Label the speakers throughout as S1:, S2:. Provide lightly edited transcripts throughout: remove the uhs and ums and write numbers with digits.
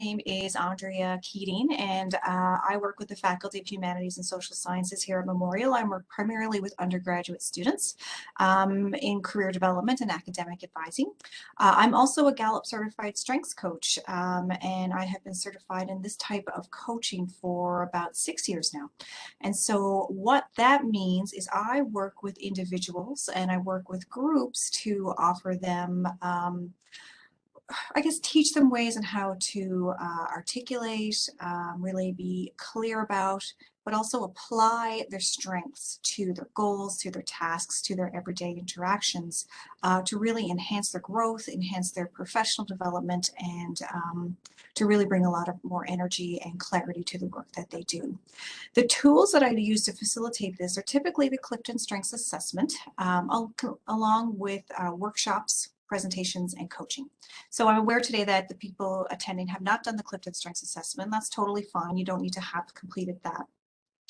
S1: name is Andrea Keating, and I work with the Faculty of Humanities and Social Sciences here at Memorial. I work primarily with undergraduate students in career development and academic advising. I'm also a Gallup certified strengths coach, and I have been certified in this type of coaching for about 6 years now. And so what that means is I work with individuals and I work with groups to offer them I guess teach them ways on how to articulate, really be clear about, but also apply their strengths to their goals, to their tasks, to their everyday interactions, to really enhance their growth, enhance their professional development, and to really bring a lot of more energy and clarity to the work that they do. The tools that I use to facilitate this are typically the Clifton Strengths Assessment, along with workshops, presentations, and coaching. So I'm aware today that the people attending have not done the Clifton Strengths Assessment. That's totally fine. You don't need to have completed that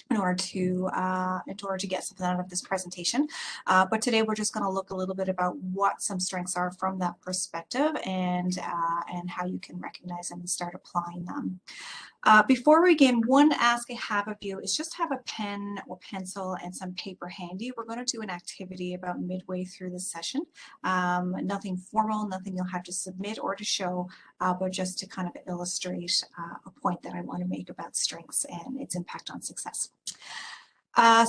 S1: in order to get something out of this presentation. But today we're just going to look a little bit about what some strengths are from that perspective and how you can recognize them and start applying them. Before we begin, one ask I have of you is just have a pen or pencil and some paper handy. We're going to do an activity about midway through the session. Nothing formal, nothing you'll have to submit or to show, but just to kind of illustrate a point that I want to make about strengths and its impact on success.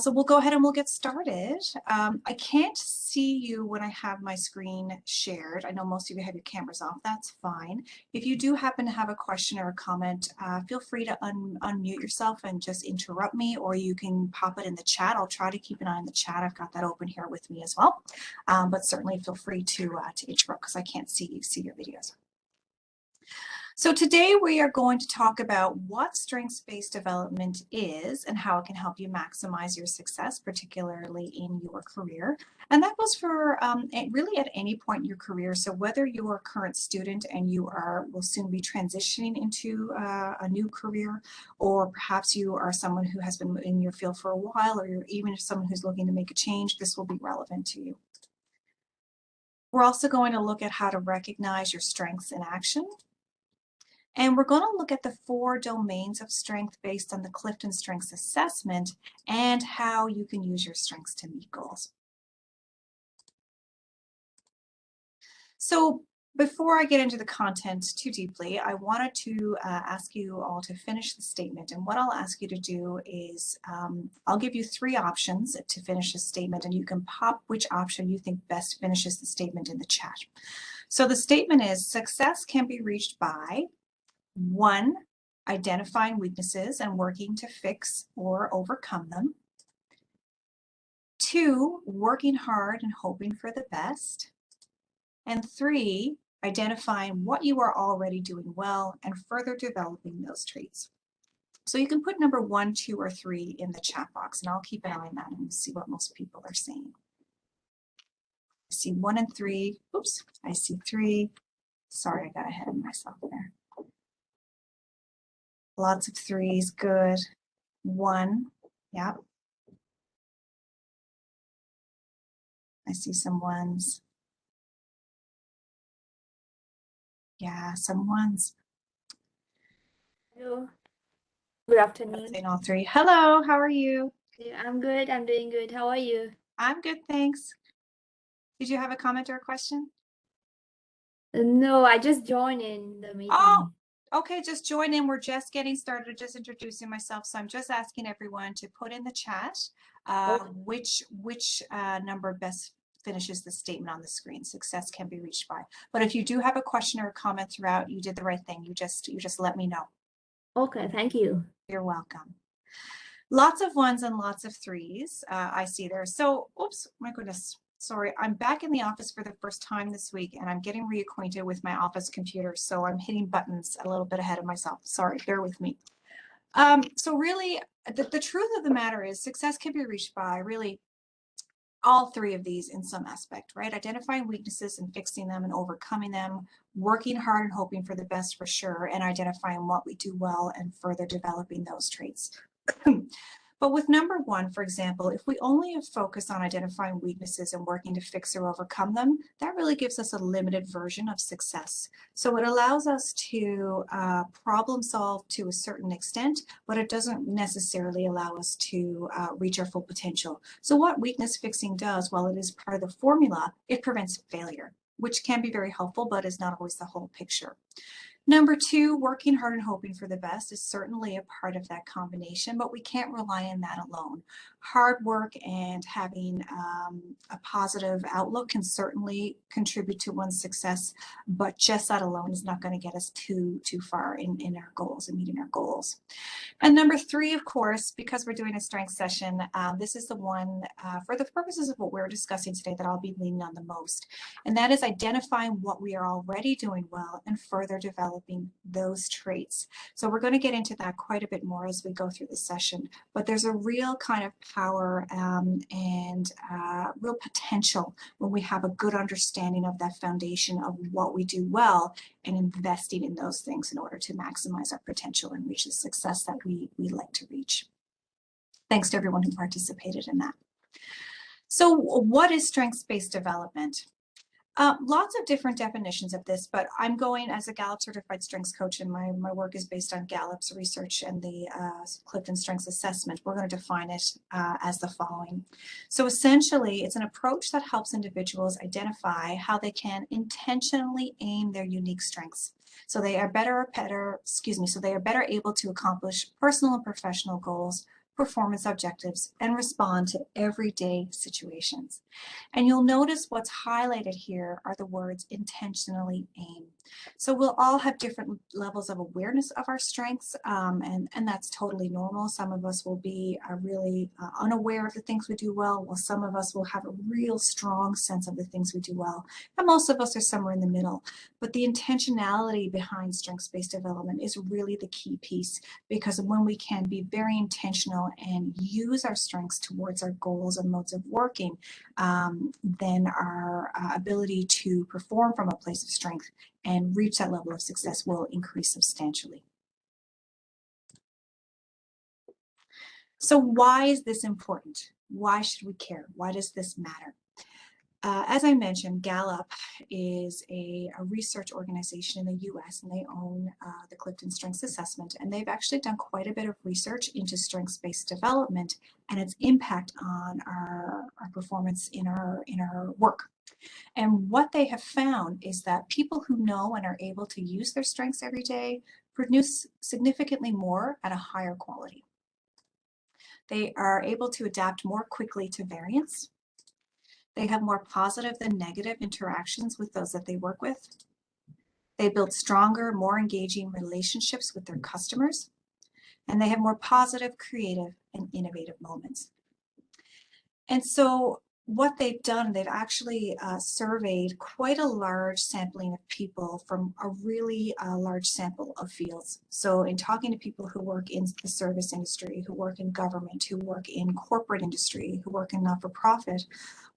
S1: So we'll go ahead and we'll get started. I can't see you when I have my screen shared. I know most of you have your cameras off. That's fine. If you do happen to have a question or a comment, feel free to unmute yourself and just interrupt me, or you can pop it in the chat. I'll try to keep an eye on the chat. I've got that open here with me as well. But certainly feel free to interrupt because I can't see your videos. So today we are going to talk about what strengths-based development is and how it can help you maximize your success, particularly in your career. And that goes for really at any point in your career. So whether you're a current student and you will soon be transitioning into a new career, or perhaps you are someone who has been in your field for a while, or you're even someone who's looking to make a change, this will be relevant to you. We're also going to look at how to recognize your strengths in action. And we're going to look at the 4 domains of strength based on the Clifton Strengths Assessment and how you can use your strengths to meet goals. So before I get into the content too deeply, I wanted to ask you all to finish the statement. And what I'll ask you to do is I'll give you 3 options to finish the statement, and you can pop which option you think best finishes the statement in the chat. So the statement is: success can be reached by 1, identifying weaknesses and working to fix or overcome them. 2, working hard and hoping for the best. And 3, identifying what you are already doing well and further developing those traits. So you can put number 1, 2, or 3 in the chat box, and I'll keep an eye on that and see what most people are saying. I see 1 and 3. Oops, I see 3. Sorry, I got ahead of myself there. Lots of 3s, good. 1, yeah. I see some 1s. Yeah, some 1s.
S2: Hello. Good afternoon.
S1: Saying all 3. Hello, how are you?
S2: Yeah, I'm good. I'm doing good. How are you?
S1: I'm good, thanks. Did you have a comment or a question?
S2: No, I just joined in the meeting.
S1: Oh, okay, just join in. We're just getting started, just introducing myself. So I'm just asking everyone to put in the chat which number best finishes the statement on the screen. Success can be reached by. But if you do have a question or a comment throughout, you did the right thing. You just let me know.
S2: Okay, thank you.
S1: You're welcome. Lots of 1s and lots of 3s I see there. So, oops, my goodness. Sorry, I'm back in the office for the first time this week, and I'm getting reacquainted with my office computer, so I'm hitting buttons a little bit ahead of myself. Sorry, bear with me. So really, the truth of the matter is success can be reached by really all 3 of these in some aspect, right? Identifying weaknesses and fixing them and overcoming them, working hard and hoping for the best for sure, and identifying what we do well and further developing those traits. But with number one, for example, if we only focus on identifying weaknesses and working to fix or overcome them, that really gives us a limited version of success. So it allows us to problem solve to a certain extent, but it doesn't necessarily allow us to reach our full potential. So what weakness fixing does, while it is part of the formula, it prevents failure, which can be very helpful, but is not always the whole picture. Number two, working hard and hoping for the best is certainly a part of that combination, but we can't rely on that alone. Hard work and having a positive outlook can certainly contribute to one's success, but just that alone is not going to get us too far in our goals and meeting our goals. And number three, of course, because we're doing a strength session, this is the one for the purposes of what we're discussing today that I'll be leaning on the most. And that is identifying what we are already doing well and further developing those traits. So we're going to get into that quite a bit more as we go through the session. But there's a real kind of power and real potential when we have a good understanding of that foundation of what we do well and investing in those things in order to maximize our potential and reach the success that we like to reach. Thanks to everyone who participated in that. So what is strengths-based development? Lots of different definitions of this, but I'm going as a Gallup certified strengths coach, and my work is based on Gallup's research and the Clifton Strengths Assessment. We're going to define it as the following. So essentially, it's an approach that helps individuals identify how they can intentionally aim their unique strengths. So they are better able to accomplish personal and professional goals, performance objectives, and respond to everyday situations. And you'll notice what's highlighted here are the words intentionally aim. So we'll all have different levels of awareness of our strengths, and that's totally normal. Some of us will be really unaware of the things we do well, while some of us will have a real strong sense of the things we do well. And most of us are somewhere in the middle. But the intentionality behind strengths-based development is really the key piece, because when we can be very intentional and use our strengths towards our goals and modes of working, then our ability to perform from a place of strength and reach that level of success will increase substantially. So why is this important? Why should we care? Why does this matter? As I mentioned, Gallup is a research organization in the US, and they own the Clifton Strengths Assessment, and they've actually done quite a bit of research into strengths-based development and its impact on our performance in our work. And what they have found is that people who know and are able to use their strengths every day produce significantly more at a higher quality. They are able to adapt more quickly to variance. They have more positive than negative interactions with those that they work with. They build stronger, more engaging relationships with their customers. And they have more positive, creative, and innovative moments. And so what they've done, they've actually surveyed quite a large sampling of people from a really large sample of fields. So in talking to people who work in the service industry, who work in government, who work in corporate industry, who work in not-for-profit,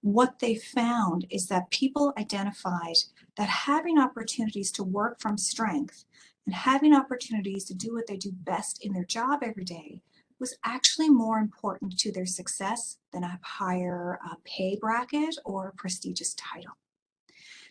S1: what they found is that people identified that having opportunities to work from strength and having opportunities to do what they do best in their job every day was actually more important to their success than a higher pay bracket or a prestigious title.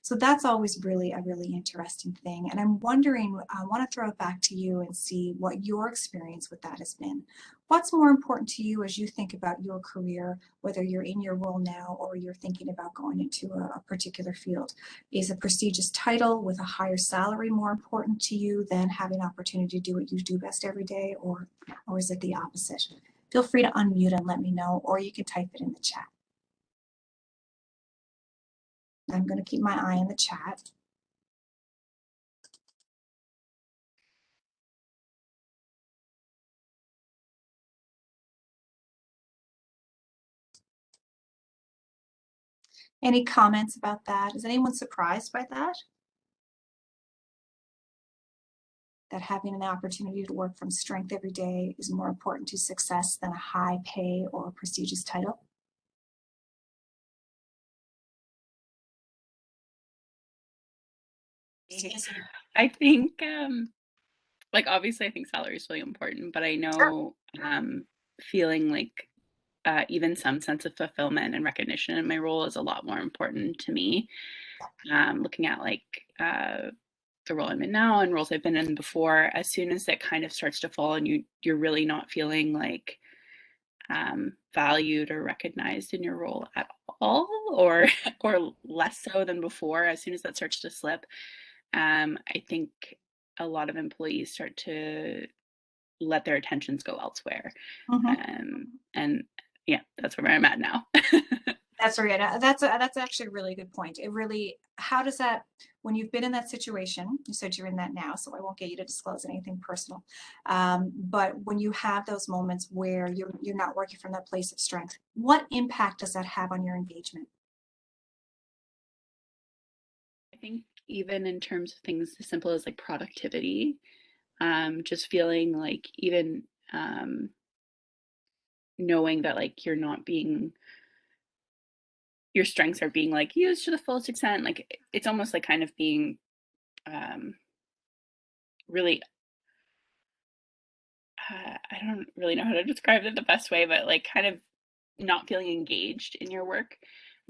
S1: So that's always really a really interesting thing. And I'm wondering, I want to throw it back to you and see what your experience with that has been. What's more important to you as you think about your career, whether you're in your role now or you're thinking about going into a particular field? Is a prestigious title with a higher salary more important to you than having opportunity to do what you do best every day, or is it the opposite? Feel free to unmute and let me know, or you can type it in the chat. I'm going to keep my eye on the chat. Any comments about that? Is anyone surprised by that? That having an opportunity to work from strength every day is more important to success than a high pay or prestigious title?
S3: I think, like, obviously, I think salary is really important, but I
S1: Sure.
S3: know, feeling like even some sense of fulfillment and recognition in my role is a lot more important to me. Looking at like the role I'm in now and roles I've been in before, as soon as it kind of starts to fall and you're really not feeling like valued or recognized in your role at all, or or less so than before, as soon as that starts to slip, I think a lot of employees start to let their attentions go elsewhere.
S1: Mhm.
S3: And yeah, that's where I'm at now.
S1: That's right. That's actually a really good point. It really, how does that, when you've been in that situation, you said you're in that now, so I won't get you to disclose anything personal. But when you have those moments where you're not working from that place of strength, what impact does that have on your engagement?
S3: I think even in terms of things as simple as like productivity, just feeling like even knowing that like you're not being your strengths are being like used to the fullest extent, like it's almost like kind of being um really I don't really know how to describe it the best way, but like kind of not feeling engaged in your work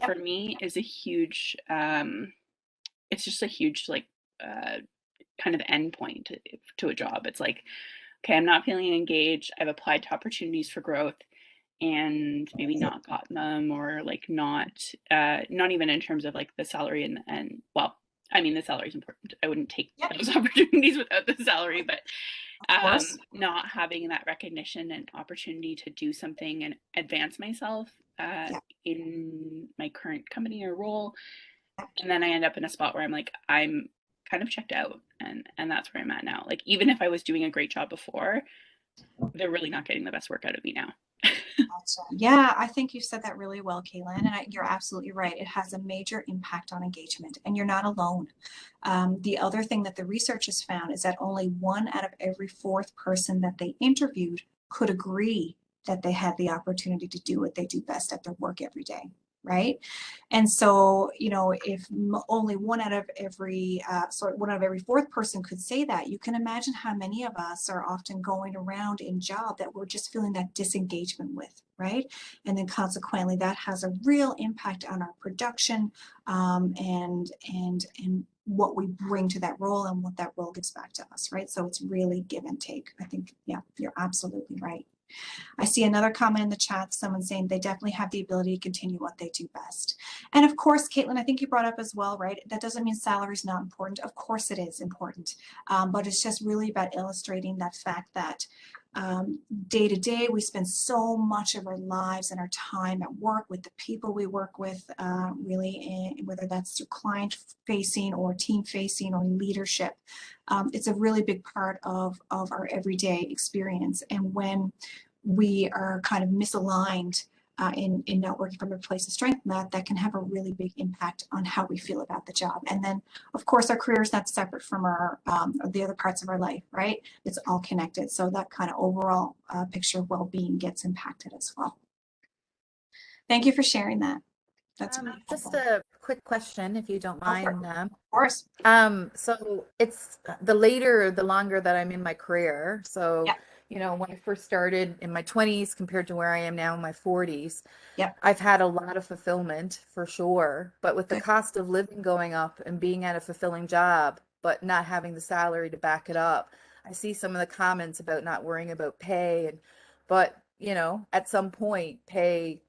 S3: for
S1: Yep,
S3: me is a huge it's just a huge like uh kind of end point to a job. It's like, okay, I'm not feeling engaged. I've applied to opportunities for growth and maybe not gotten them, or like not even in terms of like the salary and well, I mean the salary is important. I wouldn't take
S1: yep,
S3: those opportunities without the salary, but
S1: of course.
S3: not having that recognition and opportunity to do something and advance myself
S1: Yeah,
S3: in my current company or role,
S1: yeah,
S3: and then I end up in a spot where I'm like I'm kind of checked out, and that's where I'm at now. Like even if I was doing a great job before, they're really not getting the best work out of me now.
S1: gotcha. Yeah, I think you said that really well, Caitlin, and you're absolutely right. It has a major impact on engagement, and you're not alone. The other thing that the research has found is that only one out of every fourth person that they interviewed could agree that they had the opportunity to do what they do best at their work every day, right? And so, if only one out of every, one out of every fourth person could say that, you can imagine how many of us are often going around in job that we're just feeling that disengagement with, right? And then consequently, that has a real impact on our production, and what we bring to that role and what that role gets back to us, right? So it's really give and take. I think, yeah, you're absolutely right. I see another comment in the chat, someone saying they definitely have the ability to continue what they do best. And of course, Caitlin, I think you brought up as well, right? That doesn't mean salary is not important. Of course it is important. But it's just really about illustrating that fact that day to day, we spend so much of our lives and our time at work with the people we work with, really, whether that's client facing or team facing or leadership. It's a really big part of our everyday experience. And when we are kind of misaligned in not working from a place of strength, that can have a really big impact on how we feel about the job. And then, of course, our career is not separate from our the other parts of our life, right? It's all connected. So that kind of overall picture of well-being gets impacted as well. Thank you for sharing that. That's really
S4: Just
S1: helpful.
S4: a quick question, if you don't
S1: Go for it.
S4: mind.
S1: Of course.
S4: So it's the later, the longer that I'm in my career. So,
S1: Yeah.
S4: when I first started in my 20s compared to where I am now in my 40s,
S1: Yep.
S4: I've had a lot of fulfillment for sure. But with the
S1: Good.
S4: cost of living going up and being at a fulfilling job, but not having the salary to back it up, I see some of the comments about not worrying about pay but at some point, pay,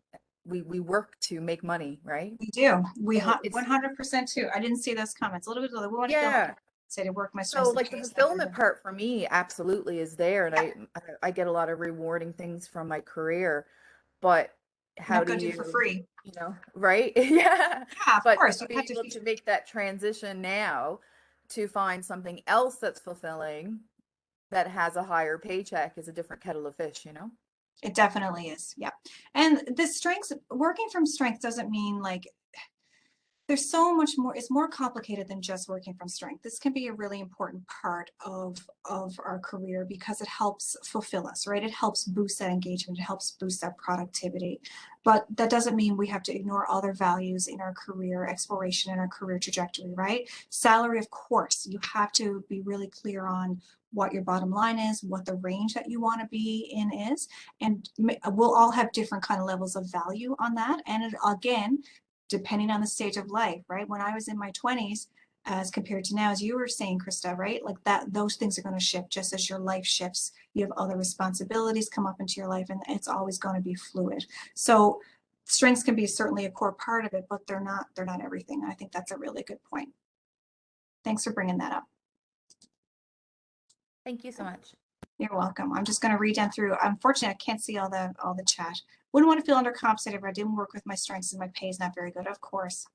S4: we work to make money, right?
S1: We do. We
S4: So it's
S1: 100% too. I didn't see those comments. A little bit of we want to feel
S4: yeah.
S1: say to work my
S4: So
S1: strengths and
S4: like the
S1: pace that we're
S4: fulfillment
S1: doing.
S4: part for me absolutely is there, and
S1: Yeah.
S4: I get a lot of rewarding things from my career, but how
S1: Not
S4: do
S1: going to do for
S4: you,
S1: free.
S4: right? Yeah.
S1: Yeah, of
S4: But
S1: course.
S4: to
S1: You
S4: be
S1: have to
S4: able
S1: feel
S4: to make that transition now to find something else that's fulfilling that has a higher paycheck is a different kettle of fish.
S1: it definitely is. Yeah. And the strengths, working from strength doesn't mean like there's so much more. It's more complicated than just working from strength. This can be a really important part of our career because it helps fulfill us, right? It helps boost that engagement. It helps boost that productivity. But that doesn't mean we have to ignore other values in our career exploration and our career trajectory, right? Salary, of course, you have to be really clear on what your bottom line is, what the range that you want to be in is, and we'll all have different kind of levels of value on that. And it, again, depending on the stage of life, right? When I was in my 20s, as compared to now, as you were saying, Krista, right? Like that, those things are going to shift just as your life shifts. You have other responsibilities come up into your life, and it's always going to be fluid. So strengths can be certainly a core part of it, but they're not everything. I think that's a really good point. Thanks for bringing that up.
S4: Thank you so much.
S1: You're welcome. I'm just going to read down through. Unfortunately, I can't see all the chat. Wouldn't want to feel undercompensated if I didn't work with my strengths and my pay is not very good. Of course.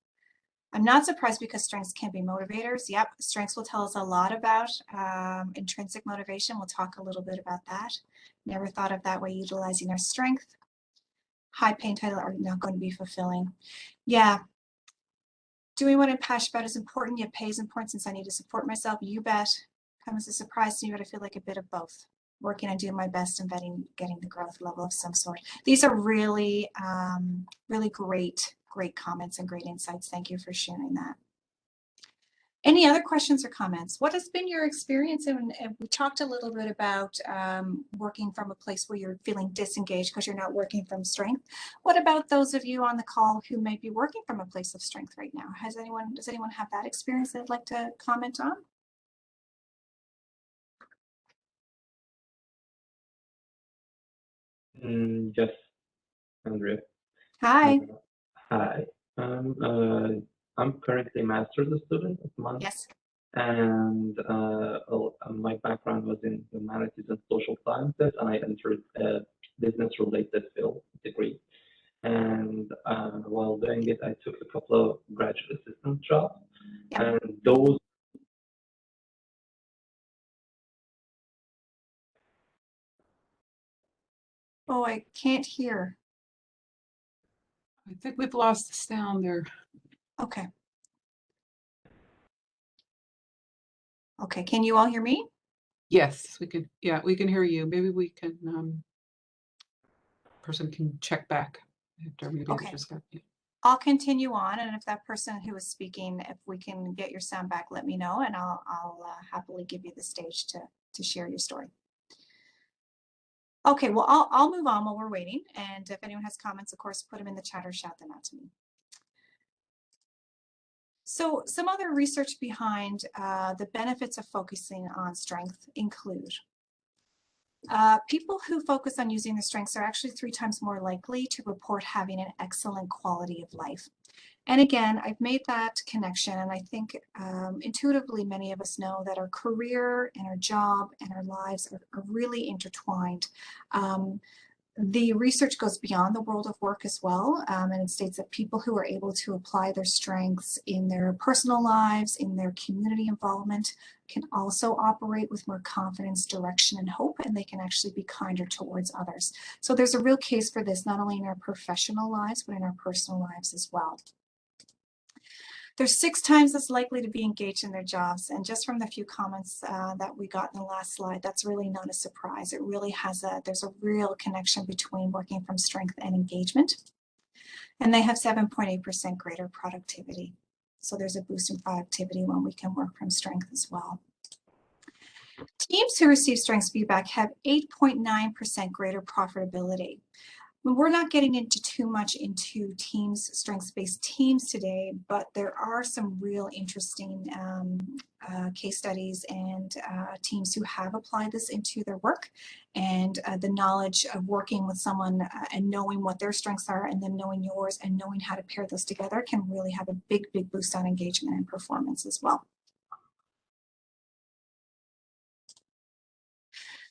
S1: I'm not surprised because strengths can be motivators. Yep, strengths will tell us a lot about intrinsic motivation. We'll talk a little bit about that. Never thought of that way, utilizing our strength. High pay and title are not going to be fulfilling. Yeah. Doing what I'm passionate about is important, yet pay is important since I need to support myself. You bet. Comes as a surprise to me, but I feel like a bit of both. Working on doing my best and getting the growth level of some sort. These are really, really great comments and great insights. Thank you for sharing that. Any other questions or comments? What has been your experience? And we talked a little bit about working from a place where you're feeling disengaged because you're not working from strength. What about those of you on the call who may be working from a place of strength right now? Does anyone have that experience they'd like to comment on?
S5: Yes, Andrea.
S1: Hi.
S5: Hi. I'm currently a master's student at Mont.
S1: Yes.
S5: And my background was in humanities and social sciences, and I entered a business-related field degree. And while doing it, I took a couple of graduate assistant jobs,
S1: Yeah.
S5: and those.
S1: Oh, I can't hear.
S6: I think we've lost the sound there.
S1: Okay. Okay, can you all hear me?
S6: Yes, we can. Yeah, we can hear you. Maybe we can, person can check back after maybe
S1: Okay.
S6: it just got you.
S1: I'll continue on, and if that person who is speaking, if we can get your sound back, let me know, and I'll happily give you the stage to share your story. Okay, well, I'll move on while we're waiting, and if anyone has comments, of course, put them in the chat or shout them out to me. So some other research behind the benefits of focusing on strength include people who focus on using their strengths are actually 3 times more likely to report having an excellent quality of life. And again, I've made that connection, and I think intuitively many of us know that our career and our job and our lives are really intertwined. The research goes beyond the world of work as well, and it states that people who are able to apply their strengths in their personal lives, in their community involvement, can also operate with more confidence, direction, and hope, and they can actually be kinder towards others. So there's a real case for this, not only in our professional lives, but in our personal lives as well. They're 6 times as likely to be engaged in their jobs. And just from the few comments that we got in the last slide, that's really not a surprise. It really has there's a real connection between working from strength and engagement. And they have 7.8% greater productivity. So there's a boost in productivity when we can work from strength as well. Teams who receive strengths feedback have 8.9% greater profitability. We're not getting into too much into teams, strengths-based teams today, but there are some real interesting case studies and teams who have applied this into their work, and the knowledge of working with someone and knowing what their strengths are and then knowing yours and knowing how to pair those together can really have a big boost on engagement and performance as well.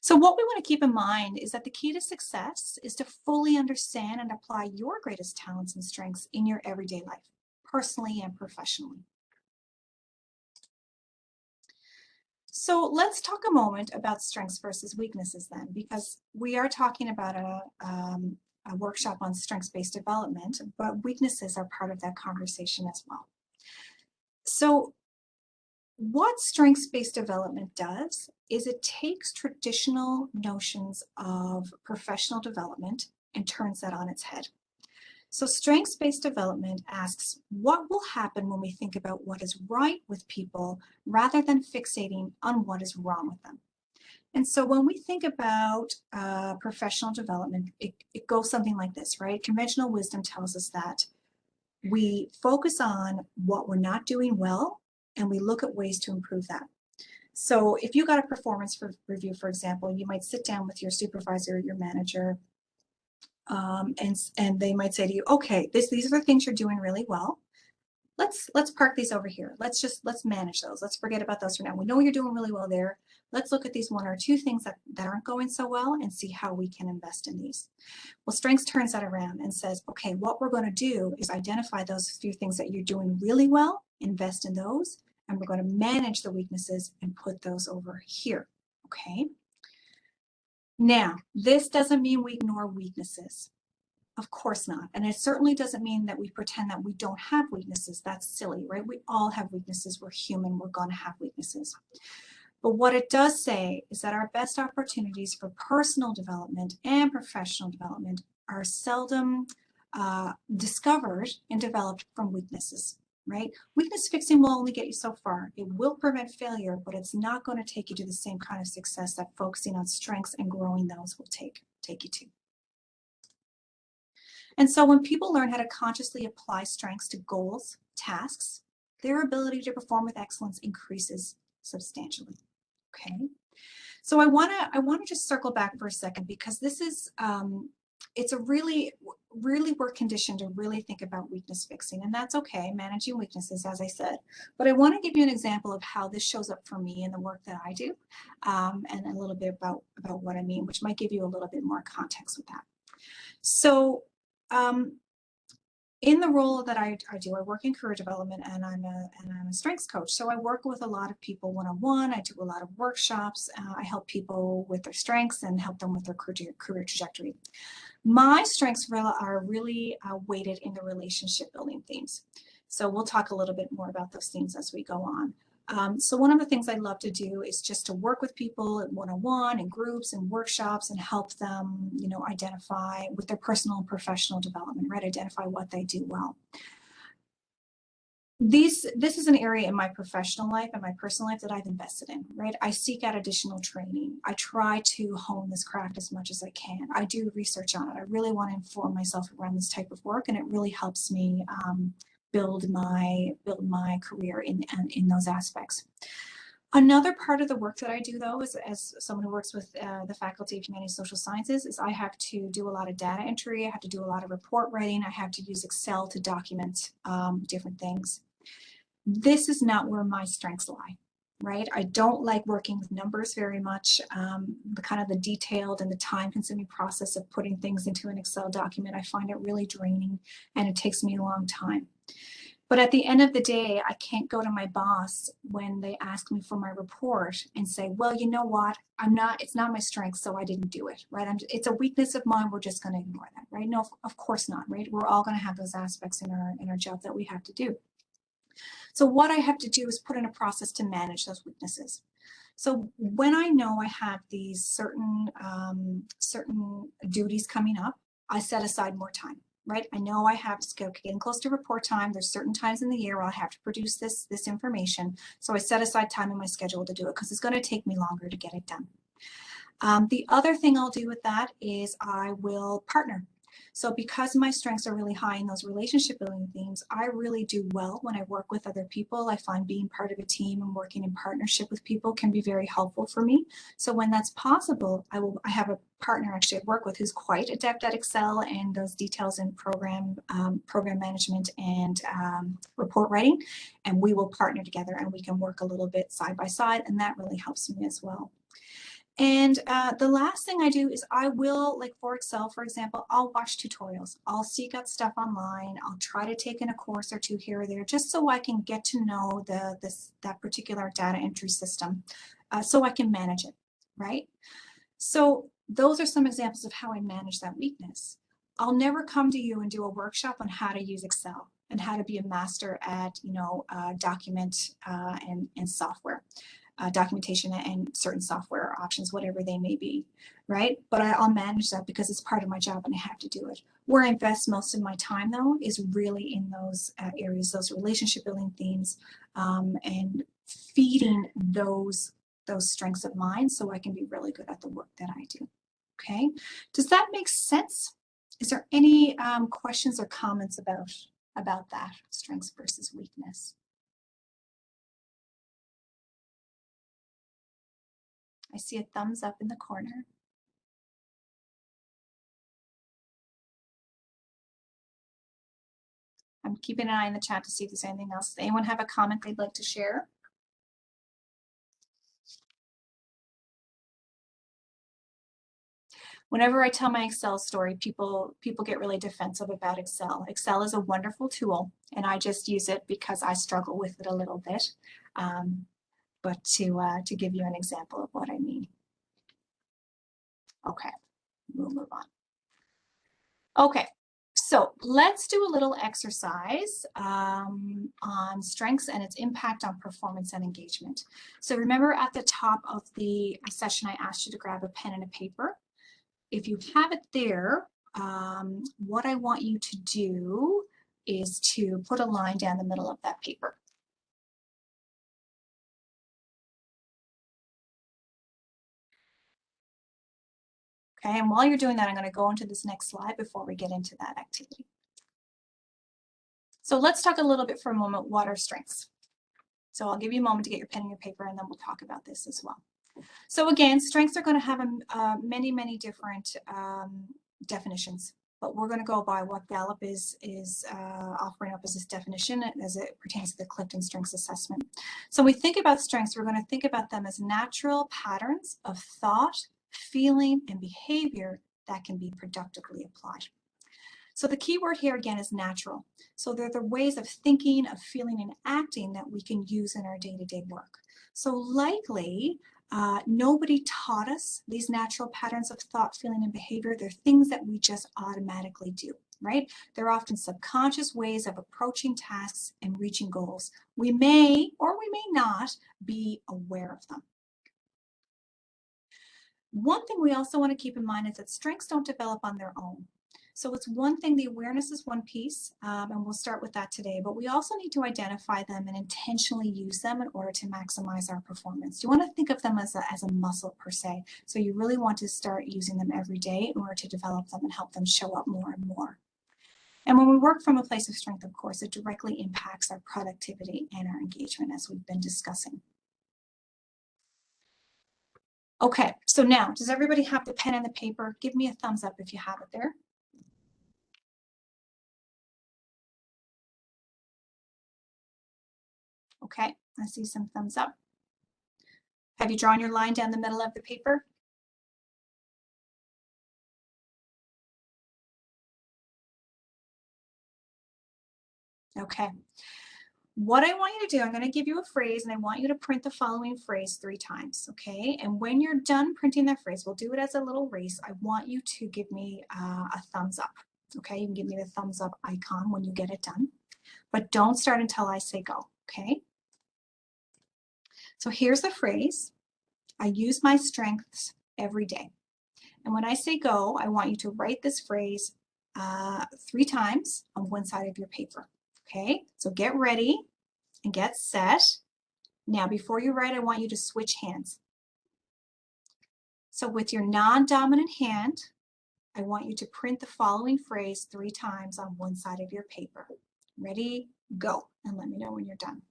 S1: So what we want to keep in mind is that the key to success is to fully understand and apply your greatest talents and strengths in your everyday life, personally and professionally. So let's talk a moment about strengths versus weaknesses then, because we are talking about a workshop on strengths-based development, but weaknesses are part of that conversation as well. So what strengths-based development does is it takes traditional notions of professional development and turns that on its head. So strengths-based development asks what will happen when we think about what is right with people rather than fixating on what is wrong with them. And so when we think about professional development, it goes something like this, right? Conventional wisdom tells us that we focus on what we're not doing well, and we look at ways to improve that. So if you got a performance review, for example, you might sit down with your supervisor or your manager, and they might say to you, okay, these are the things you're doing really well. Let's park these over here. Let's manage those. Let's forget about those for now. We know you're doing really well there. Let's look at these one or two things that aren't going so well and see how we can invest in these. Well, Strengths turns that around and says, okay, what we're going to do is identify those few things that you're doing really well, invest in those, and we're going to manage the weaknesses and put those over here. Okay. Now, this doesn't mean we ignore weaknesses. Of course not. And it certainly doesn't mean that we pretend that we don't have weaknesses. That's silly, right? We all have weaknesses. We're human. We're going to have weaknesses. But what it does say is that our best opportunities for personal development and professional development are seldom discovered and developed from weaknesses, right? Weakness fixing will only get you so far. It will prevent failure, but it's not going to take you to the same kind of success that focusing on strengths and growing those will take you to. And so when people learn how to consciously apply strengths to goals, tasks, their ability to perform with excellence increases substantially. Okay. So I want to just circle back for a second, because this is it's a really we're conditioned to really think about weakness fixing, and that's okay, managing weaknesses, as I said. But I want to give you an example of how this shows up for me in the work that I do, and a little bit about what I mean, which might give you a little bit more context with that. So in the role that I do, I work in career development, and I'm a strengths coach. So I work with a lot of people one-on-one. I do a lot of workshops. I help people with their strengths and help them with their career trajectory. My strengths are really weighted in the relationship building themes. So we'll talk a little bit more about those themes as we go on. So one of the things I love to do is just to work with people one-on-one in groups and workshops and help them, you know, identify with their personal and professional development, right? Identify what they do well. This is an area in my professional life and my personal life that I've invested in, right? I seek out additional training. I try to hone this craft as much as I can. I do research on it. I really want to inform myself around this type of work, and it really helps me build my career in those aspects. Another part of the work that I do, though, is as someone who works with the Faculty of Humanities and Social Sciences, is I have to do a lot of data entry. I have to do a lot of report writing. I have to use Excel to document different things. This is not where my strengths lie, right? I don't like working with numbers very much. The kind of the detailed and the time-consuming process of putting things into an Excel document, I find it really draining, and it takes me a long time. But at the end of the day, I can't go to my boss when they ask me for my report and say, well, you know what, it's not my strength, so I didn't do it, right? It's a weakness of mine, we're just going to ignore that, right? No, of course not, right? We're all going to have those aspects in our job that we have to do. So what I have to do is put in a process to manage those weaknesses. So when I know I have these certain duties coming up, I set aside more time, right? I know I have getting close to report time. There's certain times in the year where I have to produce this information. So I set aside time in my schedule to do it, because it's going to take me longer to get it done. The other thing I'll do with that is I will partner. So because my strengths are really high in those relationship building themes, I really do well when I work with other people. I find being part of a team and working in partnership with people can be very helpful for me. So when that's possible, I have a partner actually I work with who's quite adept at Excel and those details in program management and report writing, and we will partner together and we can work a little bit side by side, and that really helps me as well. And the last thing I do is I will, like for Excel, for example, I'll watch tutorials. I'll seek out stuff online. I'll try to take in a course or two here or there, just so I can get to know that particular data entry system, so I can manage it, right? So those are some examples of how I manage that weakness. I'll never come to you and do a workshop on how to use Excel and how to be a master at, document and software. Documentation and certain software options, whatever they may be, right? But I'll manage that because it's part of my job and I have to do it. Where I invest most of my time, though, is really in those areas, those relationship building themes, and feeding those those strengths of mine so I can be really good at the work that I do. Okay, does that make sense? Is there any questions or comments about that, strengths versus weakness? I see a thumbs up in the corner. I'm keeping an eye in the chat to see if there's anything else. Does anyone have a comment they'd like to share? Whenever I tell my Excel story, people get really defensive about Excel. Excel is a wonderful tool, and I just use it because I struggle with it a little bit. But to give you an example of what I mean. Okay, we'll move on. Okay, so let's do a little exercise on strengths and its impact on performance and engagement. So remember at the top of the session, I asked you to grab a pen and a paper. If you have it there, what I want you to do is to put a line down the middle of that paper. Okay, and while you're doing that, I'm going to go into this next slide before we get into that activity. So let's talk a little bit for a moment, what are strengths? So I'll give you a moment to get your pen and your paper, and then we'll talk about this as well. So again, strengths are going to have many different definitions, but we're going to go by what Gallup is offering up as this definition as it pertains to the Clifton Strengths Assessment. So when we think about strengths, we're going to think about them as natural patterns of thought, feeling, and behavior that can be productively applied. So the key word here again is natural. So they're the ways of thinking, of feeling, and acting that we can use in our day-to-day work. So likely, nobody taught us these natural patterns of thought, feeling, and behavior. They're things that we just automatically do, right? They're often subconscious ways of approaching tasks and reaching goals. We may or we may not be aware of them. One thing we also want to keep in mind is that strengths don't develop on their own. So it's one thing, the awareness is one piece, and we'll start with that today, but we also need to identify them and intentionally use them in order to maximize our performance. You want to think of them as a muscle per se. So you really want to start using them every day in order to develop them and help them show up more and more. And when we work from a place of strength, of course, it directly impacts our productivity and our engagement, as we've been discussing. Okay, so now, does everybody have the pen and the paper? Give me a thumbs up if you have it there. Okay, I see some thumbs up. Have you drawn your line down the middle of the paper? Okay. What I want you to do, I'm going to give you a phrase and I want you to print the following phrase 3 times, okay? And when you're done printing that phrase, we'll do it as a little race. I want you to give me a thumbs up, okay? You can give me the thumbs up icon when you get it done, but don't start until I say go, okay? So here's the phrase. I use my strengths every day. And when I say go, I want you to write this phrase 3 times on one side of your paper. Okay, so get ready and get set. Now, before you write, I want you to switch hands. So with your non-dominant hand, I want you to print the following phrase 3 times on one side of your paper. Ready, go, and let me know when you're done.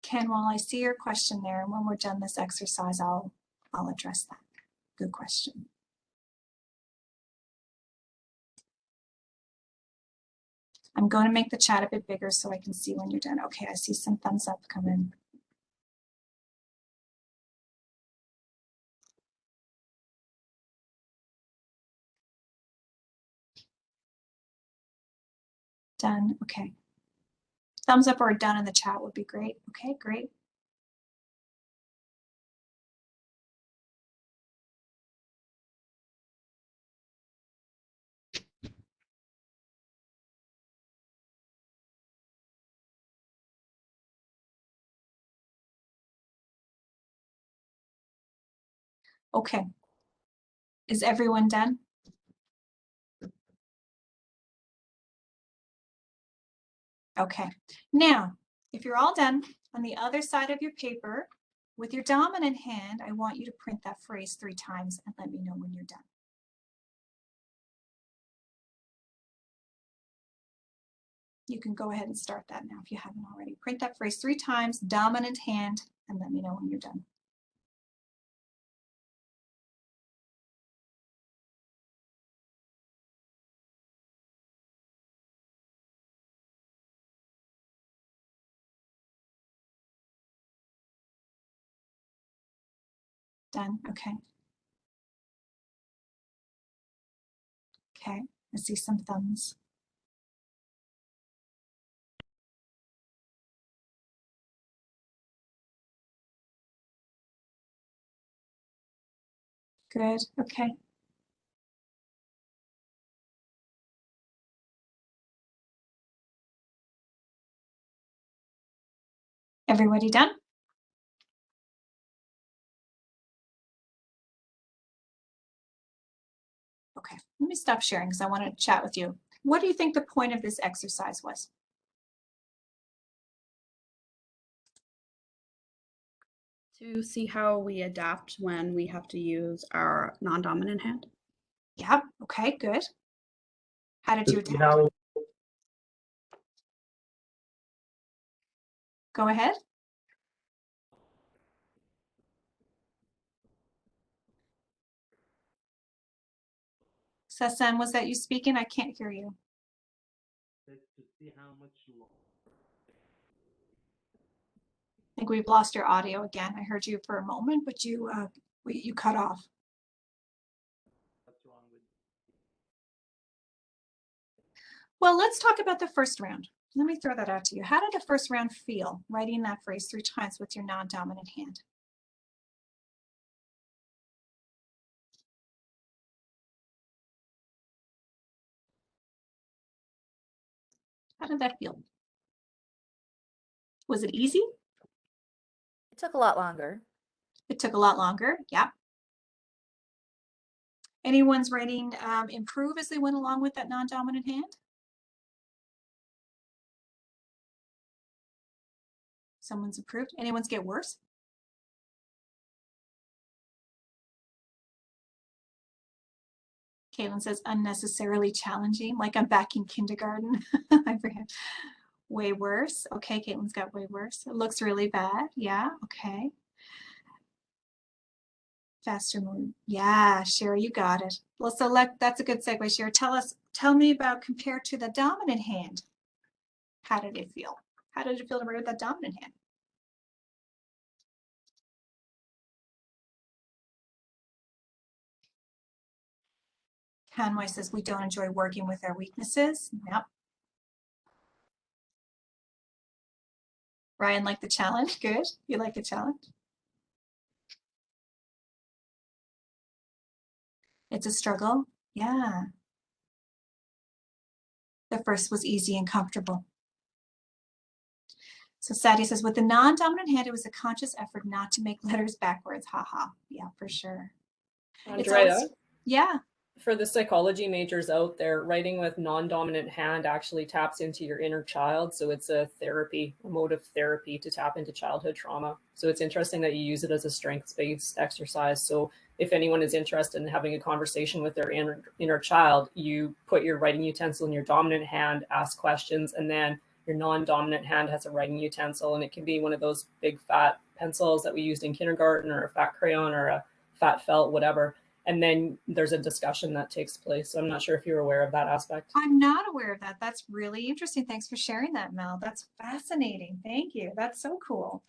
S1: Ken, while I see your question there, and when we're done this exercise, I'll address that. Good question. I'm going to make the chat a bit bigger so I can see when you're done. Okay, I see some thumbs up coming. Done, okay. Thumbs up or done in the chat would be great. Okay, great. Okay. Is everyone done? Okay. Now, if you're all done, on the other side of your paper, with your dominant hand, I want you to print that phrase 3 times and let me know when you're done. You can go ahead and start that now if you haven't already. Print that phrase 3 times, dominant hand, and let me know when you're done. Done? Okay. Okay, I see some thumbs. Good, okay. Everybody done? Okay, let me stop sharing because I want to chat with you. What do you think the point of this exercise was?
S7: To see how we adapt when we have to use our non-dominant hand.
S1: Yeah, okay, good. How did you
S5: To see
S1: adapt?
S5: how
S1: Go ahead. Sasan, was that you speaking? I can't hear you.
S5: to see how much
S1: I think we've lost your audio again. I heard you for a moment, but you cut off.
S5: what's wrong with
S1: Well, let's talk about the first round. Let me throw that out to you. How did the first round feel, writing that phrase 3 times with your non-dominant hand? How did that feel? Was it easy?
S4: It took a lot longer.
S1: It took a lot longer. Yeah. Anyone's writing improve as they went along with that non-dominant hand? Someone's improved. Anyone's get worse? Caitlin says unnecessarily challenging, like I'm back in kindergarten. I forget. Way worse. Okay, Caitlin's got way worse. It looks really bad. Yeah, okay. Faster move. Yeah, Sherry, you got it. Well, so that's a good segue, Sherry. Tell me about compared to the dominant hand. How did it feel? How did it feel to write with that dominant hand? Hanway says we don't enjoy working with our weaknesses. Yep. Ryan liked the challenge. Good. You like the challenge? It's a struggle. Yeah. The first was easy and comfortable. So Sadie says, with the non-dominant hand, it was a conscious effort not to make letters backwards. Haha. Yeah, for sure.
S8: Andrea,
S1: Yeah.
S8: for the psychology majors out there, writing with non-dominant hand actually taps into your inner child. So it's a therapy, a mode of therapy to tap into childhood trauma. So it's interesting that you use it as a strengths-based exercise. So if anyone is interested in having a conversation with their inner child, you put your writing utensil in your dominant hand, ask questions, and then your non-dominant hand has a writing utensil, and it can be one of those big fat pencils that we used in kindergarten, or a fat crayon, or a fat felt, whatever. And then there's a discussion that takes place. So I'm not sure if you're aware of that aspect.
S1: I'm not aware of that. That's really interesting. Thanks for sharing that, Mel. That's fascinating. Thank you. That's so cool.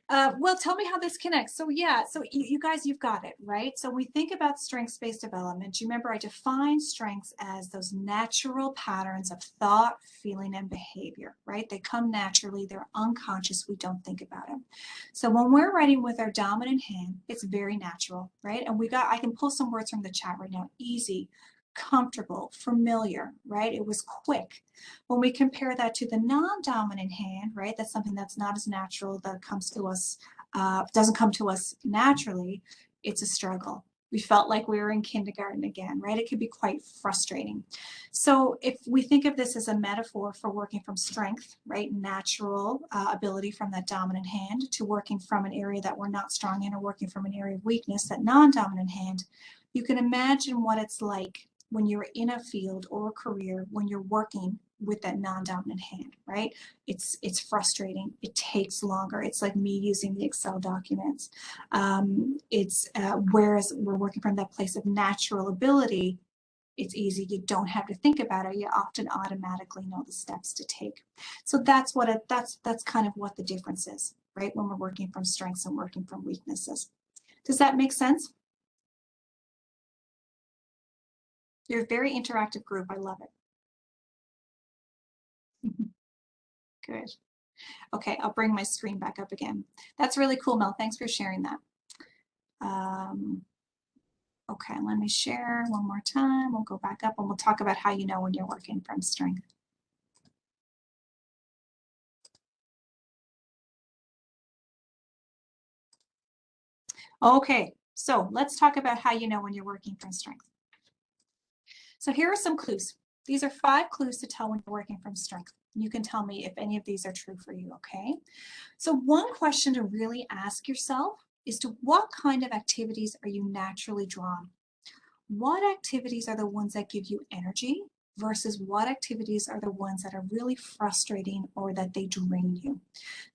S1: Well, tell me how this connects. So yeah, so you guys, you've got it, right? So we think about strengths-based development. You remember I defined strengths as those natural patterns of thought, feeling, and behavior, right? They come naturally. They're unconscious. We don't think about them. So when we're writing with our dominant hand, it's very natural, right? And I can pull some words from the chat right now. Easy, comfortable, familiar, right? It was quick. When we compare that to the non-dominant hand, right, that's something that's not as natural, that comes to us, doesn't come to us naturally. it's a struggle. We felt like we were in kindergarten again, right? It could be quite frustrating. So if we think of this as a metaphor for working from strength, right? Natural ability from that dominant hand to working from an area that we're not strong in, or working from an area of weakness, that non-dominant hand, you can imagine what it's like when you're in a field or a career, when you're working with that non-dominant hand, right? It's frustrating. It takes longer. It's like me using the Excel documents. Whereas we're working from that place of natural ability, it's easy. You don't have to think about it. You often automatically know the steps to take. So that's kind of what the difference is, right? When we're working from strengths and working from weaknesses. Does that make sense? You're a very interactive group. I love it. Good. Okay, I'll bring my screen back up again. That's really cool, Mel. Thanks for sharing that. Okay, let me share one more time. We'll go back up and we'll talk about how you know when you're working from strength. Okay, so let's talk about how you know when you're working from strength. So here are some clues. These are 5 clues to tell when you're working from strength. You can tell me if any of these are true for you, okay? So one question to really ask yourself is to what kind of activities are you naturally drawn? What activities are the ones that give you energy versus what activities are the ones that are really frustrating or that they drain you?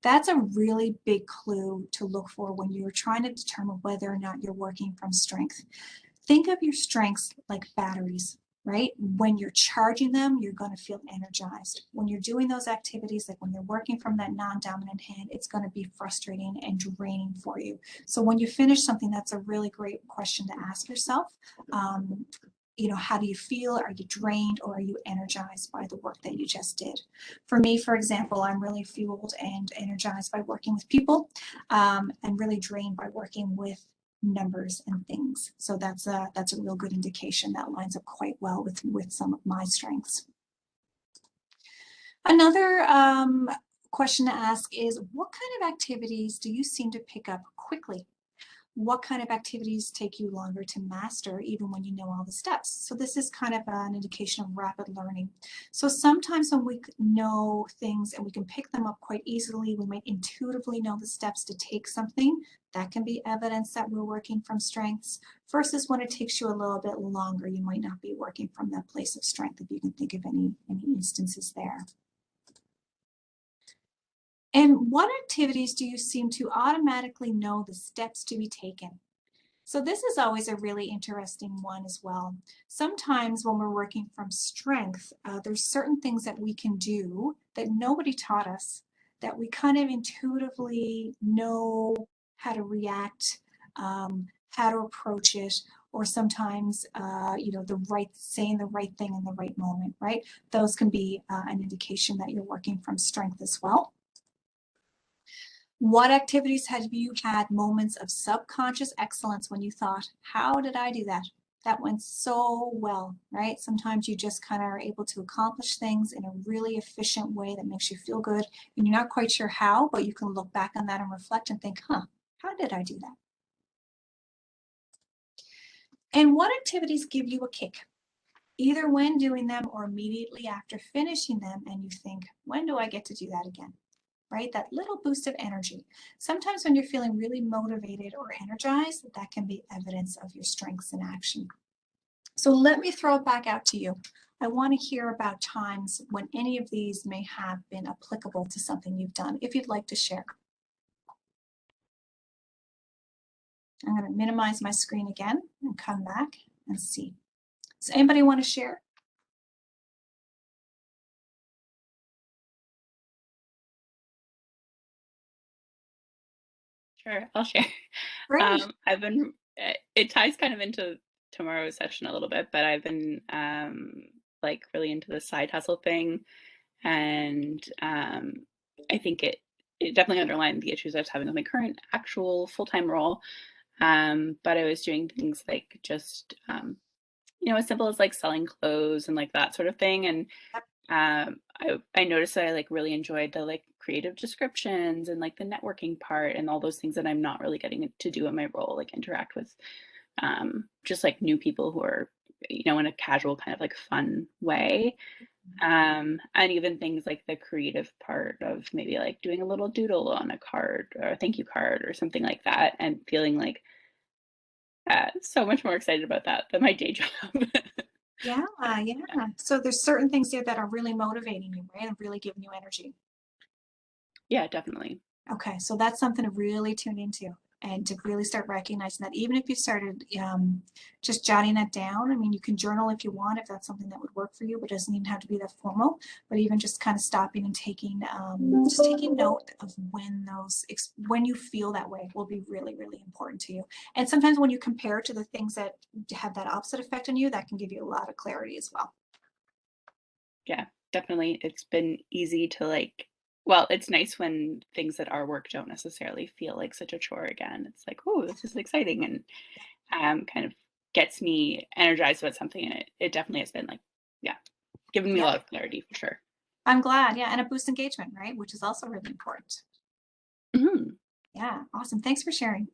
S1: That's a really big clue to look for when you're trying to determine whether or not you're working from strength. Think of your strengths like batteries, right? When you're charging them, you're going to feel energized. When you're doing those activities, like when you're working from that non-dominant hand, it's going to be frustrating and draining for you. So when you finish something, that's a really great question to ask yourself. You know, how do you feel? Are you drained or are you energized by the work that you just did? For me, for example, I'm really fueled and energized by working with people, and really drained by working with numbers and things. So that's a real good indication. That lines up quite well with some of my strengths. Another question to ask is, what kind of activities do you seem to pick up quickly? What kind of activities take you longer to master even when you know all the steps? So this is kind of an indication of rapid learning. So sometimes when we know things and we can pick them up quite easily, we might intuitively know the steps to take something. That can be evidence that we're working from strengths, versus when it takes you a little bit longer, you might not be working from that place of strength, if you can think of any instances there. And what activities do you seem to automatically know the steps to be taken? So this is always a really interesting one as well. Sometimes when we're working from strength, there's certain things that we can do that nobody taught us, that we kind of intuitively know how to react, how to approach it, or sometimes, you know, saying the right thing in the right moment, right? Those can be an indication that you're working from strength as well. What activities have you had moments of subconscious excellence when you thought, how did I do that? That went so well, right? Sometimes you just kind of are able to accomplish things in a really efficient way that makes you feel good, and you're not quite sure how, but you can look back on that and reflect and think, huh, how did I do that? And what activities give you a kick, either when doing them or immediately after finishing them, and you think, when do I get to do that again? Right? That little boost of energy. Sometimes when you're feeling really motivated or energized, that can be evidence of your strengths in action. So let me throw it back out to you. I want to hear about times when any of these may have been applicable to something you've done, if you'd like to share. I'm going to minimize my screen again and come back and see. Does anybody want to share?
S3: Sure, I'll share.
S1: Great.
S3: I've been, it ties kind of into tomorrow's session a little bit, but I've been like really into the side hustle thing, and I think it definitely underlined the issues I was having with my current actual full-time role. But I was doing things like just you know, as simple as like selling clothes and like that sort of thing, and I noticed that I like really enjoyed the like creative descriptions and like the networking part and all those things that I'm not really getting to do in my role, like interact with just like new people who are, you know, in a casual kind of like fun way. And even things like the creative part of maybe like doing a little doodle on a card or a thank you card or something like that, and feeling like so much more excited about that than my day job.
S1: Yeah, yeah. So there's certain things there that are really motivating you, right? And really giving you energy.
S3: Yeah, definitely.
S1: Okay, so that's something to really tune into and to really start recognizing that even if you started just jotting it down, I mean, you can journal if you want, if that's something that would work for you, but it doesn't even have to be that formal, but even just kind of stopping and taking, just taking note of when when you feel that way will be really, really important to you. And sometimes when you compare to the things that have that opposite effect on you, that can give you a lot of clarity as well.
S3: Yeah, definitely. It's been easy to like, well, it's nice when things that are work don't necessarily feel like such a chore again. It's like, oh, this is exciting, and kind of gets me energized about something. And it definitely has been like, yeah, giving me a
S1: Yeah,
S3: lot of clarity for sure.
S1: I'm glad. Yeah, and it boosts engagement, right? Which is also really important.
S3: Mhm.
S1: Yeah, awesome. Thanks for sharing.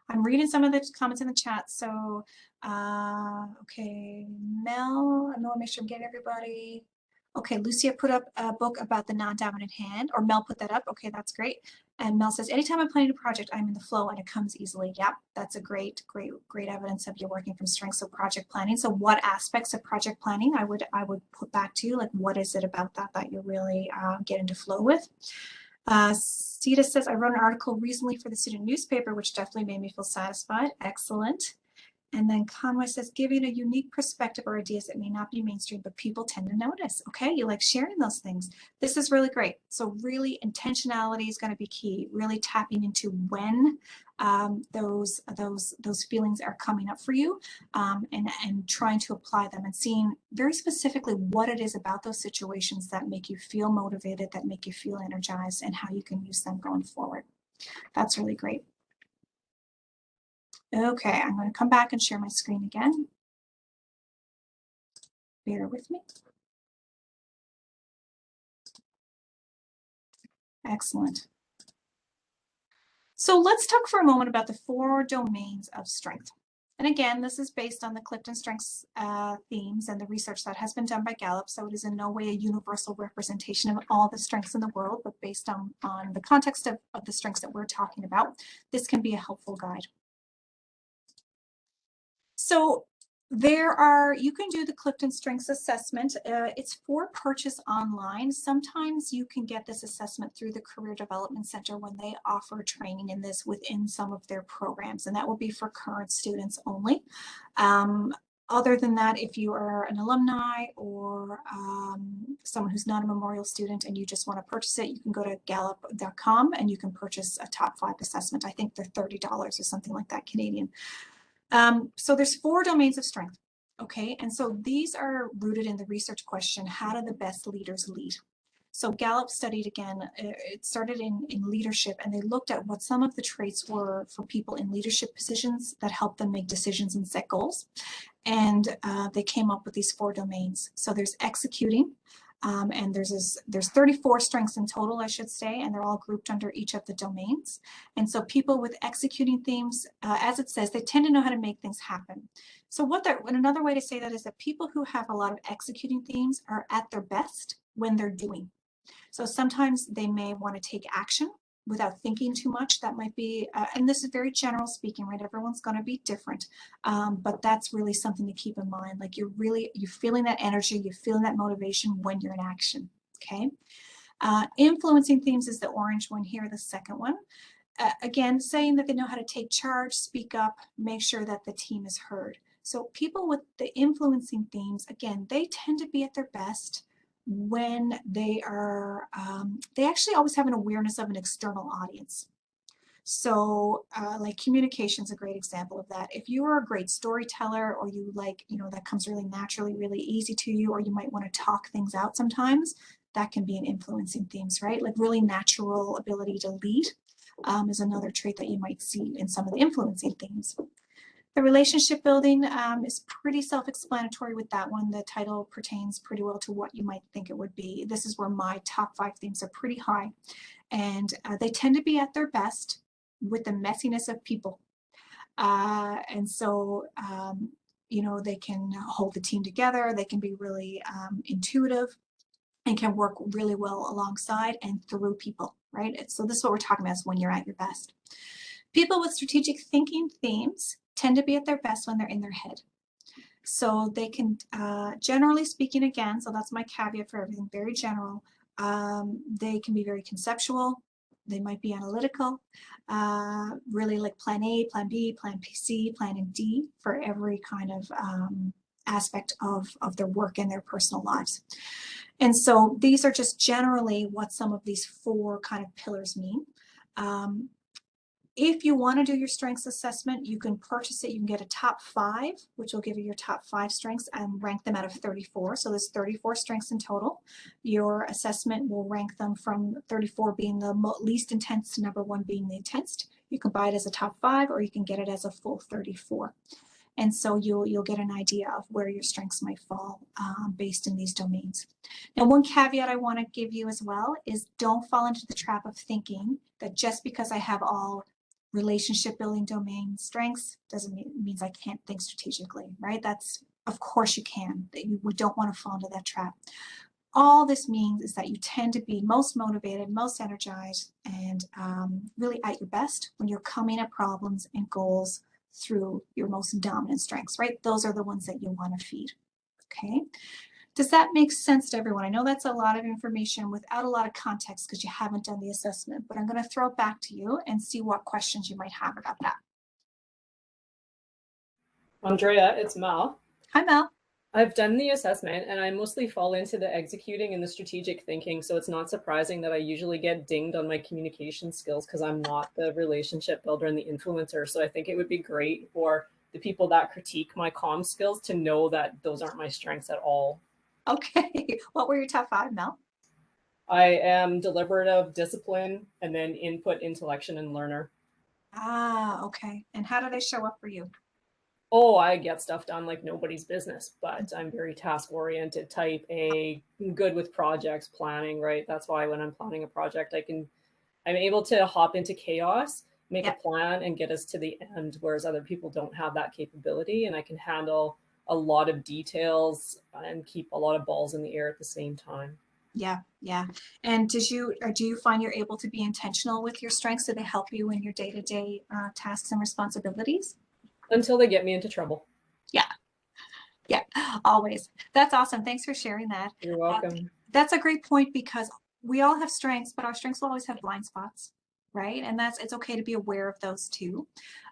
S1: I'm reading some of the comments in the chat. So, okay, Mel, I want to make sure I'm getting everybody. Okay, Lucia put up a book about the non-dominant hand, or Mel put that up. Okay, that's great. And Mel says, anytime I'm planning a project, I'm in the flow and it comes easily. Yep, that's a great evidence of you working from strengths of project planning. So what aspects of project planning I would put back to you, like what is it about that you really get into flow with? Sita says, I wrote an article recently for the student newspaper, which definitely made me feel satisfied. Excellent. And then Conway says, giving a unique perspective or ideas that may not be mainstream, but people tend to notice. Okay, you like sharing those things. This is really great. So really intentionality is going to be key, really tapping into when those feelings are coming up for you, and trying to apply them and seeing very specifically what it is about those situations that make you feel motivated, that make you feel energized, and how you can use them going forward. That's really great. Okay, I'm going to come back and share my screen again. Bear with me. Excellent. So let's talk for a moment about the 4 domains of strength. And again, this is based on the Clifton Strengths themes and the research that has been done by Gallup. So it is in no way a universal representation of all the strengths in the world, but based on the context of the strengths that we're talking about, this can be a helpful guide. So you can do the Clifton Strengths Assessment. It's for purchase online. Sometimes you can get this assessment through the Career Development Center when they offer training in this within some of their programs, and that will be for current students only. Other than that, if you are an alumni or someone who's not a Memorial student and you just want to purchase it, you can go to gallup.com and you can purchase a top 5 assessment. I think they're $30 or something like that Canadian. So there's 4 domains of strength, okay? And so these are rooted in the research question, how do the best leaders lead? So Gallup studied again, it started in leadership, and they looked at what some of the traits were for people in leadership positions that help them make decisions and set goals. And they came up with these 4 domains. So there's executing, and there's 34 strengths in total, I should say, and they're all grouped under each of the domains. And so people with executing themes, as it says, they tend to know how to make things happen. So another way to say that is that people who have a lot of executing themes are at their best when they're doing. So sometimes they may want to take action without thinking too much. That might be, and this is very general speaking, right? Everyone's going to be different, but that's really something to keep in mind. Like you're feeling that energy, you're feeling that motivation when you're in action, okay? Influencing themes is the orange one here, the second one. Again, saying that they know how to take charge, speak up, make sure that the team is heard. So people with the influencing themes, again, they tend to be at their best when they are, they actually always have an awareness of an external audience. So like communication is a great example of that. If you are a great storyteller, or you like, that comes really naturally, really easy to you, or you might want to talk things out sometimes, that can be an influencing themes, right? Like really natural ability to lead is another trait that you might see in some of the influencing themes. The relationship building is pretty self-explanatory with that one. The title pertains pretty well to what you might think it would be. This is where my top 5 themes are pretty high, and they tend to be at their best with the messiness of people. And so, you know, they can hold the team together. They can be really intuitive and can work really well alongside and through people, right? So this is what we're talking about, is when you're at your best. People with strategic thinking themes tend to be at their best when they're in their head. So they can, generally speaking, again, so that's my caveat for everything, very general, they can be very conceptual. They might be analytical, really like plan A, plan B, plan C, plan D for every kind of aspect of their work and their personal lives. And so these are just generally what some of these 4 kind of pillars mean. If you want to do your strengths assessment, you can purchase it. You can get a top 5, which will give you your top 5 strengths and rank them out of 34. So there's 34 strengths in total. Your assessment will rank them from 34 being the least intense to number 1 being the intense. You can buy it as a top 5, or you can get it as a full 34. And so you'll get an idea of where your strengths might fall based in these domains. Now, one caveat I want to give you as well is don't fall into the trap of thinking that just because I have all relationship building domain strengths doesn't means I can't think strategically, right? That's, of course you can. We don't want to fall into that trap. All this means is that you tend to be most motivated, most energized, and really at your best when you're coming at problems and goals through your most dominant strengths, right? Those are the ones that you want to feed, okay? Does that make sense to everyone? I know that's a lot of information without a lot of context because you haven't done the assessment, but I'm going to throw it back to you and see what questions you might have about that.
S8: Andrea, it's Mel.
S1: Hi, Mel.
S8: I've done the assessment and I mostly fall into the executing and the strategic thinking. So it's not surprising that I usually get dinged on my communication skills because I'm not the relationship builder and the influencer. So I think it would be great for the people that critique my comm skills to know that those aren't my strengths at all.
S1: Okay. What were your top 5, Mel?
S8: I am deliberative, discipline, and then input, intellection, and learner.
S1: Ah, okay. And how do they show up for you?
S8: Oh, I get stuff done like nobody's business, but I'm very task-oriented, type A, good with projects, planning, right? That's why when I'm planning a project, I'm able to hop into chaos, make a plan, and get us to the end, whereas other people don't have that capability. And I can handle a lot of details and keep a lot of balls in the air at the same time.
S1: Yeah. And do you find you're able to be intentional with your strengths? Do they help you in your day-to-day tasks and responsibilities?
S8: Until they get me into trouble.
S1: Yeah, always. That's awesome. Thanks for sharing that.
S8: You're welcome.
S1: That's a great point because we all have strengths, but our strengths will always have blind spots, right? And it's okay to be aware of those too.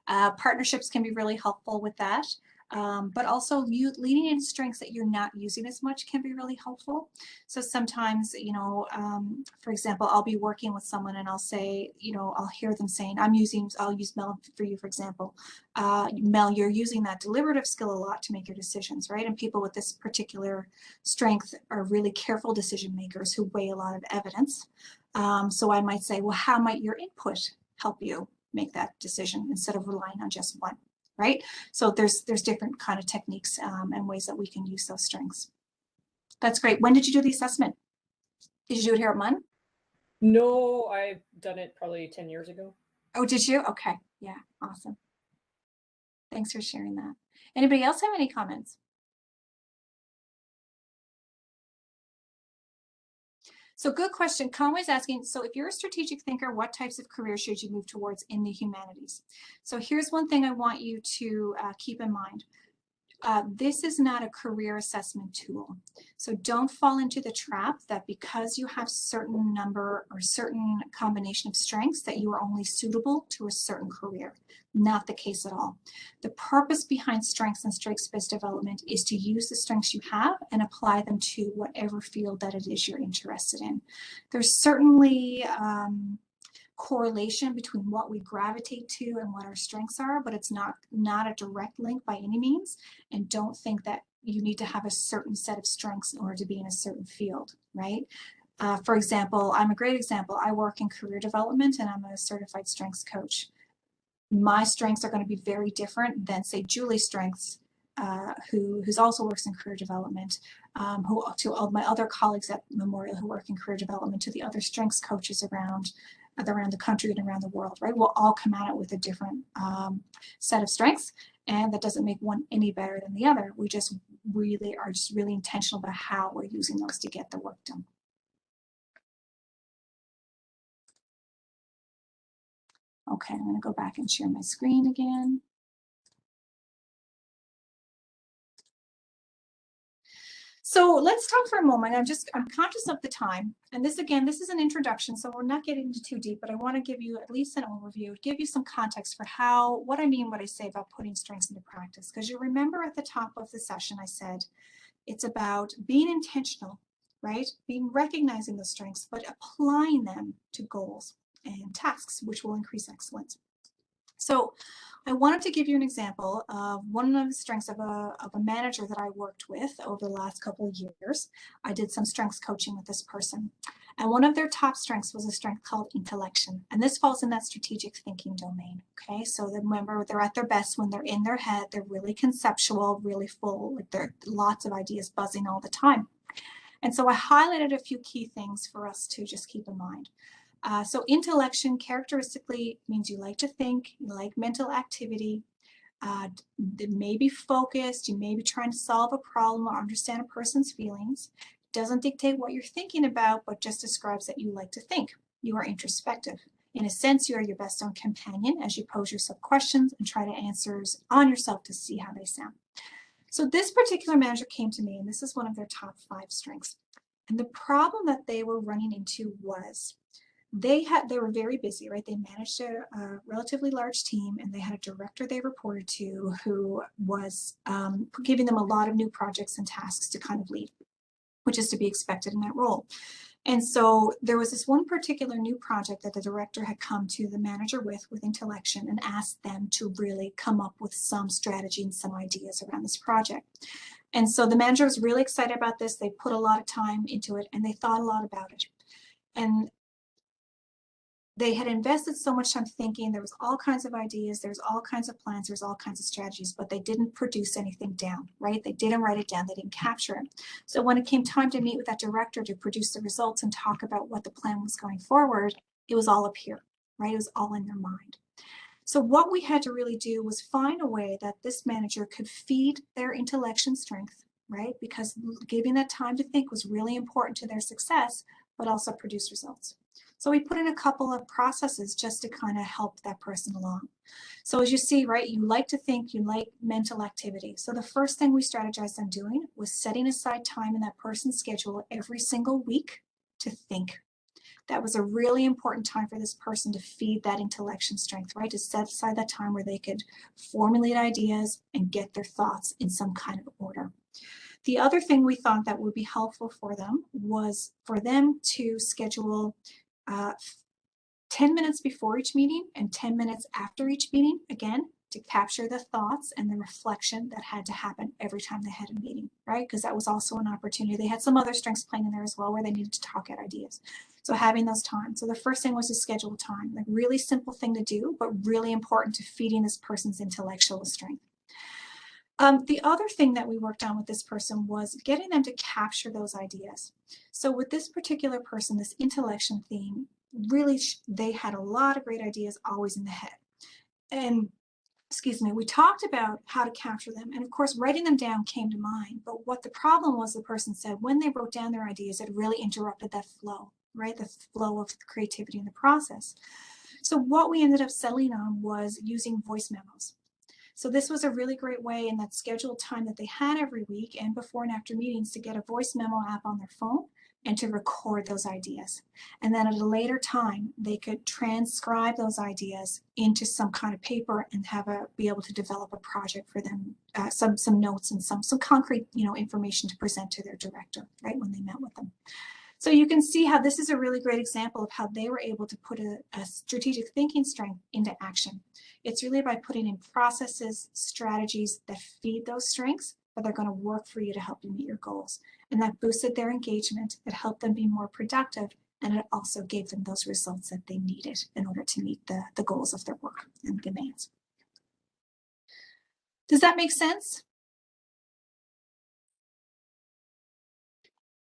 S1: Partnerships can be really helpful with that. But also leaning in strengths that you're not using as much can be really helpful. So sometimes, you know, for example, I'll be working with someone and I'll say, you know, I'll hear them saying, I'll use Mel for you, for example. Mel, you're using that deliberative skill a lot to make your decisions, right? And people with this particular strength are really careful decision makers who weigh a lot of evidence. So I might say, well, how might your input help you make that decision instead of relying on just one? Right? So there's different kind of techniques and ways that we can use those strengths. That's great. When did you do the assessment? Did you do it here at MUN?
S8: No, I've done it probably 10 years ago.
S1: Oh, did you? Okay. Yeah, awesome. Thanks for sharing that. Anybody else have any comments? So good question. Conway's asking, so if you're a strategic thinker, what types of careers should you move towards in the humanities? So here's one thing I want you to keep in mind. This is not a career assessment tool. So don't fall into the trap that because you have certain number or certain combination of strengths that you are only suitable to a certain career. Not the case at all. The purpose behind strengths and strengths-based development is to use the strengths you have and apply them to whatever field that it is you're interested in. There's certainly correlation between what we gravitate to and what our strengths are, but it's not a direct link by any means. And don't think that you need to have a certain set of strengths in order to be in a certain field, right? For example, I'm a great example. I work in career development and I'm a certified strengths coach. my strengths are going to be very different than, say, Julie's strengths, who's also works in career development, to all my other colleagues at Memorial who work in career development, to the other strengths coaches around the country and around the world, right? We'll all come at it with a different set of strengths, and that doesn't make one any better than the other. We just really are just really intentional about how we're using those to get the work done. Okay, I'm going to go back and share my screen again. So let's talk for a moment. I'm conscious of the time. And this, again, this is an introduction, so we're not getting into too deep, but I want to give you at least an overview, give you some context for what I mean, what I say about putting strengths into practice. Because you remember at the top of the session, I said, it's about being intentional, right? Recognizing those strengths, but applying them to goals and tasks, which will increase excellence. So I wanted to give you an example of one of the strengths of a manager that I worked with over the last couple of years. I did some strengths coaching with this person. And one of their top strengths was a strength called intellection. And this falls in that strategic thinking domain. Okay, so remember, they're at their best when they're in their head. They're really conceptual, really full, like there are lots of ideas buzzing all the time. And so I highlighted a few key things for us to just keep in mind. So intellection characteristically means you like to think, you like mental activity, it may be focused, you may be trying to solve a problem or understand a person's feelings. It doesn't dictate what you're thinking about, but just describes that you like to think. You are introspective. In a sense, you are your best own companion as you pose yourself questions and try to answer on yourself to see how they sound. So this particular manager came to me, and this is one of their top 5 strengths. And the problem that they were running into was they were very busy, right? They managed a relatively large team, and they had a director they reported to who was giving them a lot of new projects and tasks to kind of lead, which is to be expected in that role. And so there was this one particular new project that the director had come to the manager with intellection and asked them to really come up with some strategy and some ideas around this project. And so the manager was really excited about this. They put a lot of time into it, and they thought a lot about it. And they had invested so much time thinking. There was all kinds of ideas, there's all kinds of plans, there's all kinds of strategies, but they didn't produce anything down, right? They didn't write it down, they didn't capture it. So when it came time to meet with that director to produce the results and talk about what the plan was going forward, it was all up here, right? It was all in their mind. So what we had to really do was find a way that this manager could feed their intellection strength, right? Because giving that time to think was really important to their success, but also produce results. So we put in a couple of processes just to kind of help that person along. So as you see, right, you like to think, you like mental activity. So the first thing we strategized on doing was setting aside time in that person's schedule every single week to think. That was a really important time for this person to feed that intellection strength, right? To set aside that time where they could formulate ideas and get their thoughts in some kind of order. The other thing we thought that would be helpful for them was for them to schedule 10 minutes before each meeting and 10 minutes after each meeting, again, to capture the thoughts and the reflection that had to happen every time they had a meeting, right? Because that was also an opportunity. They had some other strengths playing in there as well where they needed to talk out ideas. So having those times. So the first thing was to schedule time, like really simple thing to do, but really important to feeding this person's intellectual strength. The other thing that we worked on with this person was getting them to capture those ideas. So with this particular person, this intellection theme, really, they had a lot of great ideas always in the head. And excuse me, we talked about how to capture them. And of course, writing them down came to mind. But what the problem was, the person said, when they wrote down their ideas, it really interrupted that flow, right? The flow of creativity in the process. So what we ended up settling on was using voice memos. So this was a really great way in that scheduled time that they had every week and before and after meetings to get a voice memo app on their phone and to record those ideas. And then at a later time, they could transcribe those ideas into some kind of paper and be able to develop a project for them, some notes and some concrete, information to present to their director, right, when they met with them. So you can see how this is a really great example of how they were able to put a strategic thinking strength into action. It's really by putting in processes, strategies that feed those strengths, but they're going to work for you to help you meet your goals. And that boosted their engagement. It helped them be more productive And it also gave them those results that they needed in order to meet the goals of their work and demands. Does that make sense?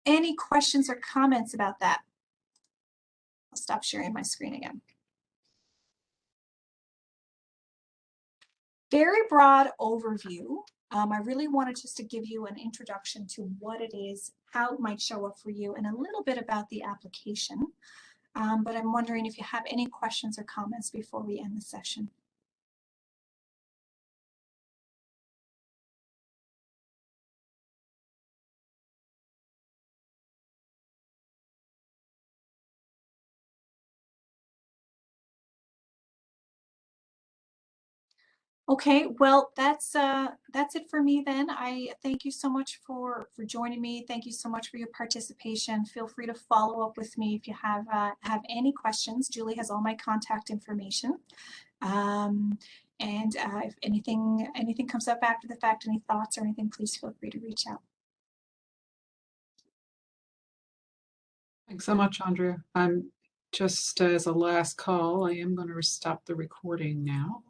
S1: Any questions or comments about that? I'll stop sharing my screen again. Very broad overview. I really wanted just to give you an introduction to what it is, how it might show up for you, and a little bit about the application. But I'm wondering if you have any questions or comments before we end the session. Okay, well, that's it for me then. I thank you so much for joining me. Thank you so much for your participation. Feel free to follow up with me if you have any questions. Julie has all my contact information. If anything comes up after the fact, any thoughts or anything, please feel free to reach out.
S6: Thanks so much, Andrea. I'm just as a last call, I am going to stop the recording now.